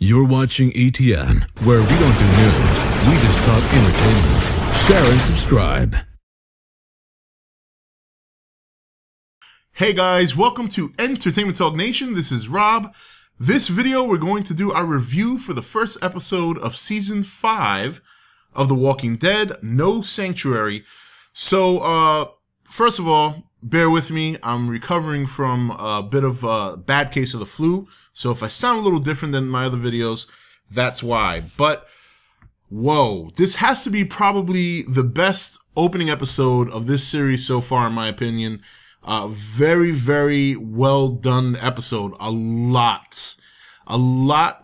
You're watching E.T.N, where we don't do news, we just talk entertainment. Share and subscribe. Hey guys, welcome to Entertainment Talk Nation. This is Rob. This video, we're going to do our review for the first episode of Season 5 of The Walking Dead, No Sanctuary. So, first of all, bear with me. I'm recovering from a bit of a bad case of the flu. So if I sound a little different than my other videos, that's why. But, whoa, this has to be probably the best opening episode of this series so far, in my opinion. Very, very well done episode. A lot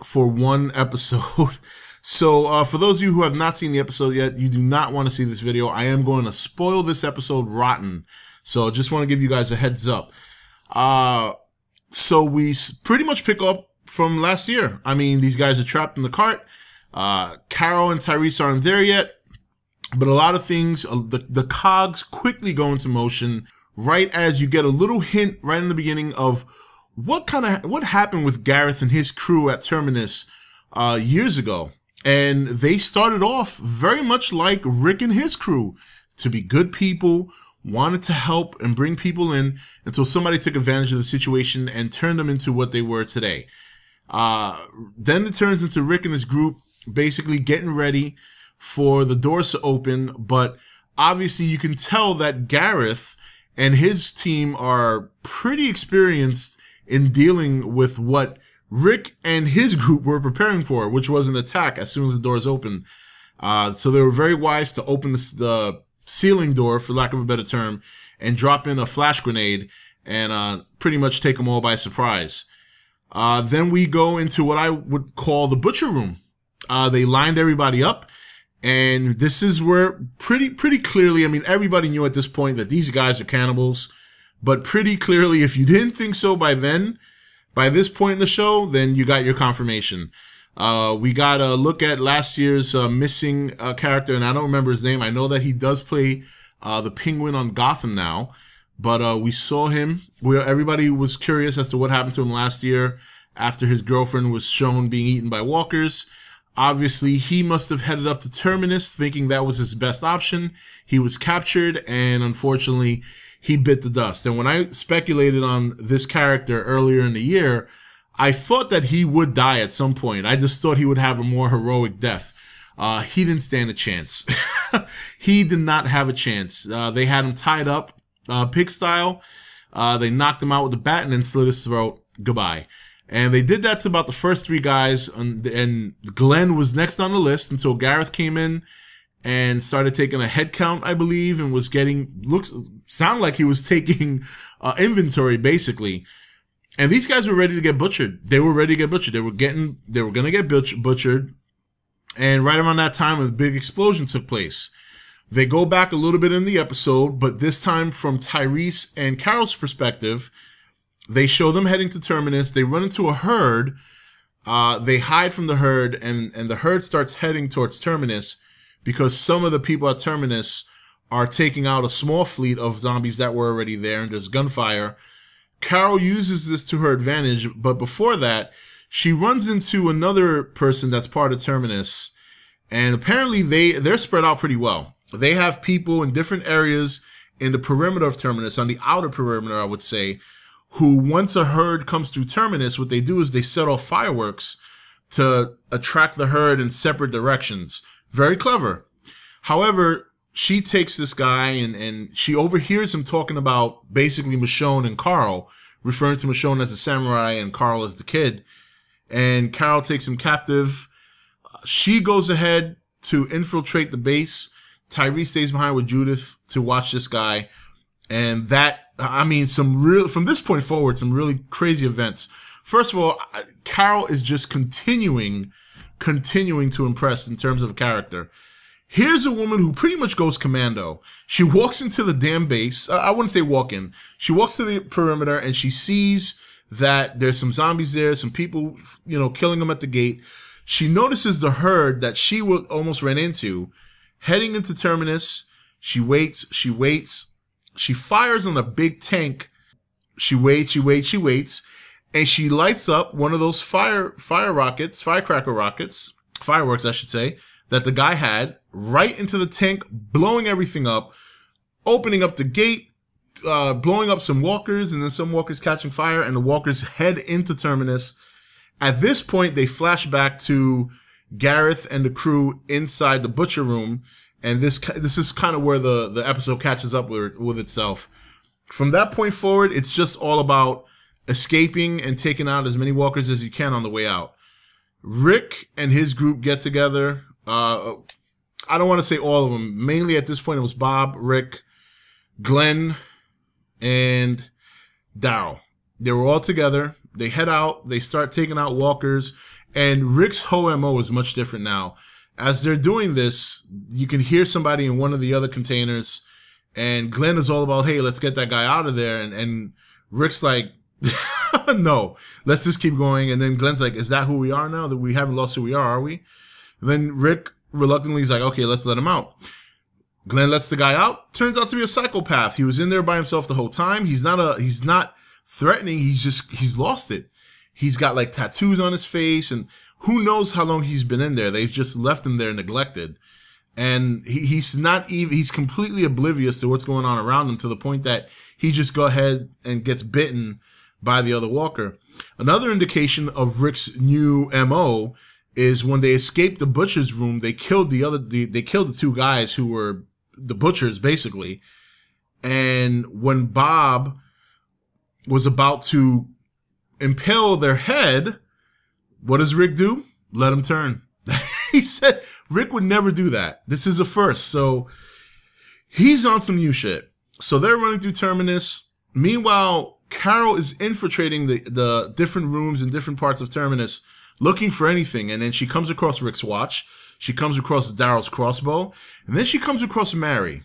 for one episode. So, for those of you who have not seen the episode yet, you do not want to see this video. I am going to spoil this episode rotten. So, just want to give you guys a heads up. So we pretty much pick up from last year. I mean, these guys are trapped in the cart. Carol and Tyrese aren't there yet, but a lot of things, the cogs quickly go into motion right as you get a little hint right in the beginning of what happened with Gareth and his crew at Terminus, years ago. And they started off very much like Rick and his crew, to be good people, wanted to help and bring people in until somebody took advantage of the situation and turned them into what they were today. Then it turns into Rick and his group basically getting ready for the doors to open, but obviously you can tell that Gareth and his team are pretty experienced in dealing with what Rick and his group were preparing for, which was an attack as soon as the doors opened. So they were very wise to open the ceiling door, for lack of a better term, and drop in a flash grenade and pretty much take them all by surprise. Then we go into what I would call the butcher room. They lined everybody up, and this is where pretty clearly, I mean, everybody knew at this point that these guys are cannibals, but pretty clearly, if you didn't think so by this point in the show, then you got your confirmation. We got a look at last year's missing character, and I don't remember his name. I know that he does play the Penguin on Gotham now, but we saw him. Everybody was curious as to what happened to him last year after his girlfriend was shown being eaten by walkers. Obviously, he must have headed up to Terminus thinking that was his best option. He was captured, and unfortunately, he bit the dust. And when I speculated on this character earlier in the year, I thought that he would die at some point. I just thought he would have a more heroic death. He didn't stand a chance. He did not have a chance. They had him tied up, pig style. They knocked him out with a bat and then slit his throat. Goodbye. And they did that to about the first three guys. And Glenn was next on the list until Gareth came in and started taking a head count, I believe, and was sounded like he was taking inventory, basically. And these guys were ready to get butchered. They were ready to get butchered. They were going to get butchered. And right around that time, a big explosion took place. They go back a little bit in the episode, but this time from Tyrese and Carol's perspective, they show them heading to Terminus. They run into a herd. They hide from the herd, and the herd starts heading towards Terminus because some of the people at Terminus are taking out a small fleet of zombies that were already there, and there's gunfire. Carol uses this to her advantage, but before that, she runs into another person that's part of Terminus, and apparently they're spread out pretty well. They have people in different areas in the perimeter of Terminus, on the outer perimeter, I would say, who once a herd comes through Terminus, what they do is they set off fireworks to attract the herd in separate directions. Very clever. However, she takes this guy and she overhears him talking about basically Michonne and Carl, referring to Michonne as the samurai and Carl as the kid. And Carol takes him captive. She goes ahead to infiltrate the base. Tyrese stays behind with Judith to watch this guy. And that, I mean, from this point forward, some really crazy events. First of all, Carol is just continuing to impress in terms of a character. Here's a woman who pretty much goes commando. She walks into the damn base. I wouldn't say walk in. She walks to the perimeter and she sees that there's some zombies there, some people, killing them at the gate. She notices the herd that she almost ran into heading into Terminus. She waits. She fires on a big tank. She waits. and she lights up one of those firecracker rockets, fireworks, I should say, that the guy had right into the tank, blowing everything up, opening up the gate, blowing up some walkers, and then some walkers catching fire, and the walkers head into Terminus. At this point, they flash back to Gareth and the crew inside the butcher room, and this is kind of where the episode catches up with itself. From that point forward, it's just all about escaping and taking out as many walkers as you can on the way out. Rick and his group get together. I don't want to say all of them. Mainly at this point, it was Bob, Rick, Glenn, and Daryl. They were all together. They head out. They start taking out walkers. And Rick's whole MO is much different now. As they're doing this, you can hear somebody in one of the other containers. And Glenn is all about, hey, let's get that guy out of there. And Rick's like, no, let's just keep going. And then Glenn's like, is that who we are now? That we haven't lost who we are we? And then Rick reluctantly is like, okay, let's let him out. Glenn lets the guy out. Turns out to be a psychopath. He was in there by himself the whole time. He's not threatening. He's lost it. He's got like tattoos on his face, and who knows how long he's been in there. They've just left him there neglected. And he's completely oblivious to what's going on around him, to the point that he just go ahead and gets bitten by the other walker. Another indication of Rick's new MO is when they escaped the butcher's room, they killed the two guys who were the butchers, basically. And when Bob was about to impale their head, what does Rick do? Let him turn. He said Rick would never do that. This is a first. So he's on some new shit. So they're running through Terminus. Meanwhile, Carol is infiltrating the different rooms and different parts of Terminus, looking for anything. And then she comes across Rick's watch. She comes across Daryl's crossbow. And then she comes across Mary.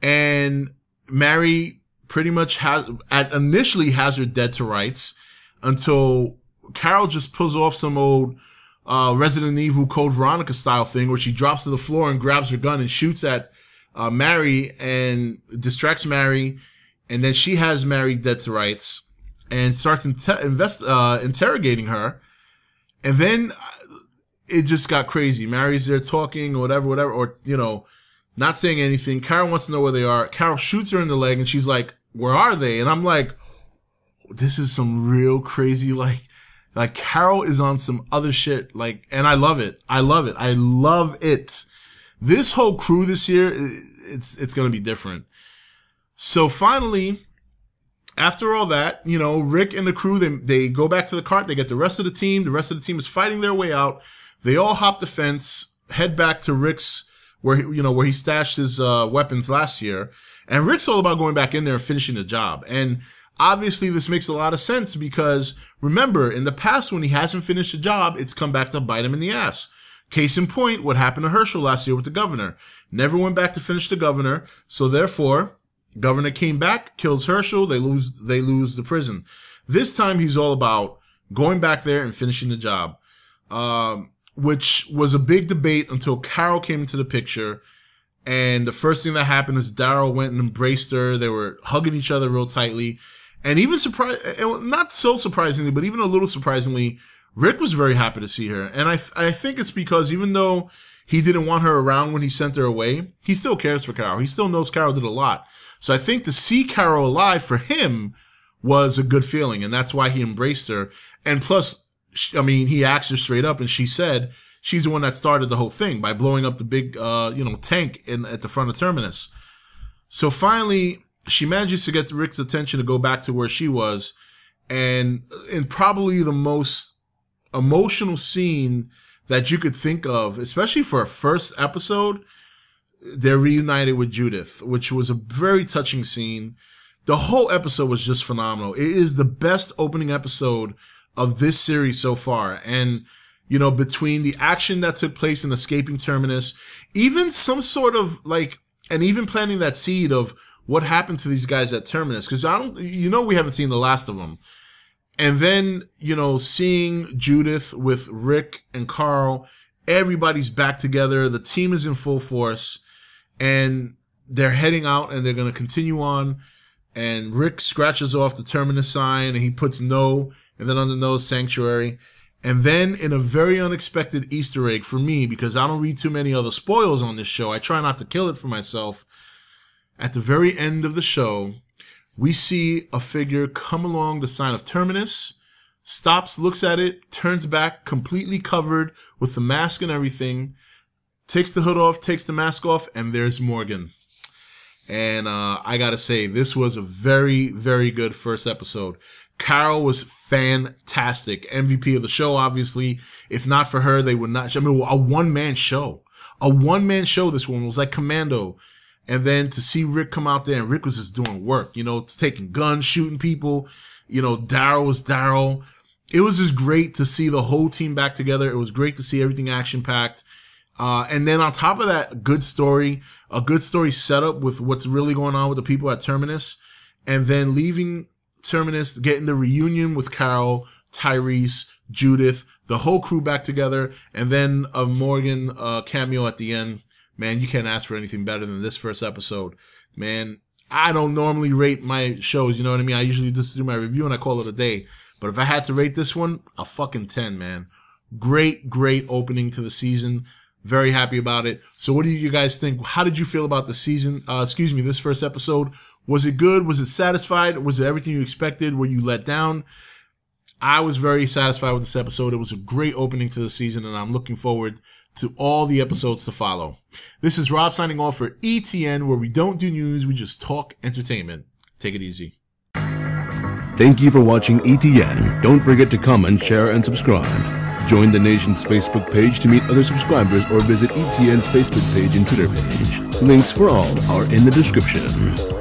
And Mary pretty much initially has her dead to rights, until Carol just pulls off some old Resident Evil Code Veronica style thing, where she drops to the floor and grabs her gun and shoots at Mary and distracts Mary. And then she has Mary dead to rights and starts interrogating her. And then it just got crazy. Mary's there talking or whatever, or, not saying anything. Carol wants to know where they are. Carol shoots her in the leg, and she's like, where are they? And I'm like, this is some real crazy, like Carol is on some other shit. And I love it. I love it. I love it. This whole crew this year, it's going to be different. So finally, after all that, Rick and the crew, they go back to the cart. They get the rest of the team. The rest of the team is fighting their way out. They all hop the fence, head back to Rick's, where he stashed his weapons last year. And Rick's all about going back in there and finishing the job. And obviously this makes a lot of sense, because remember, in the past, when he hasn't finished the job, it's come back to bite him in the ass. Case in point, what happened to Herschel last year with the governor. Never went back to finish the governor. So therefore, governor came back, kills Herschel, they lose the prison. This time he's all about going back there and finishing the job. Which was a big debate until Carol came into the picture. And the first thing that happened is Daryl went and embraced her. They were hugging each other real tightly. And even not so surprisingly, but even a little surprisingly, Rick was very happy to see her. And I think it's because even though he didn't want her around when he sent her away, he still cares for Carol. He still knows Carol did a lot. So I think to see Carol alive for him was a good feeling. And that's why he embraced her. And plus, he asked her straight up, and she said she's the one that started the whole thing by blowing up the big, tank at the front of Terminus. So finally, she manages to get Rick's attention to go back to where she was. And in probably the most emotional scene that you could think of, especially for a first episode, they're reunited with Judith, which was a very touching scene. The whole episode was just phenomenal. It is the best opening episode of this series so far. And, between the action that took place in escaping Terminus, even some sort of and even planting that seed of what happened to these guys at Terminus. Cause we haven't seen the last of them. And then, seeing Judith with Rick and Carl, everybody's back together. The team is in full force, and they're heading out, and they're going to continue on and Rick scratches off the terminus sign, and he puts no, and then on the nose, sanctuary. And then in a very unexpected Easter egg for me, because I don't read too many other spoilers on this show, I try not to kill it for myself. At the very end of the show, we see a figure come along the sign of terminus, stops, looks at it, turns back, completely covered with the mask and everything, takes the hood off, takes the mask off, and there's Morgan. And I gotta say, this was a very, very good first episode. Carol was fantastic. MVP of the show, obviously. If not for her, they would not. I mean, a one-man show. A one-man show, this one was like Commando. And then to see Rick come out there, and Rick was just doing work, you know, taking guns, shooting people. You know, Daryl was Daryl. It was just great to see the whole team back together. It was great to see everything action-packed. And then on top of that, a good story setup with what's really going on with the people at Terminus. And then leaving Terminus, getting the reunion with Carol, Tyrese, Judith, the whole crew back together, and then a Morgan cameo at the end. Man, you can't ask for anything better than this first episode. Man, I don't normally rate my shows, you know what I mean? I usually just do my review and I call it a day. But if I had to rate this one, a fucking 10, man. Great, great opening to the season. Very happy about it. So what do you guys think? How did you feel about the season? This first episode. Was it good? Was it satisfied? Was it everything you expected? Were you let down? I was very satisfied with this episode. It was a great opening to the season, and I'm looking forward to all the episodes to follow. This is Rob signing off for E.T.N, where we don't do news, we just talk entertainment. Take it easy. Thank you for watching E.T.N. Don't forget to comment, share, and subscribe. Join the nation's Facebook page to meet other subscribers or visit E.T.N's Facebook page and Twitter page. Links for all are in the description.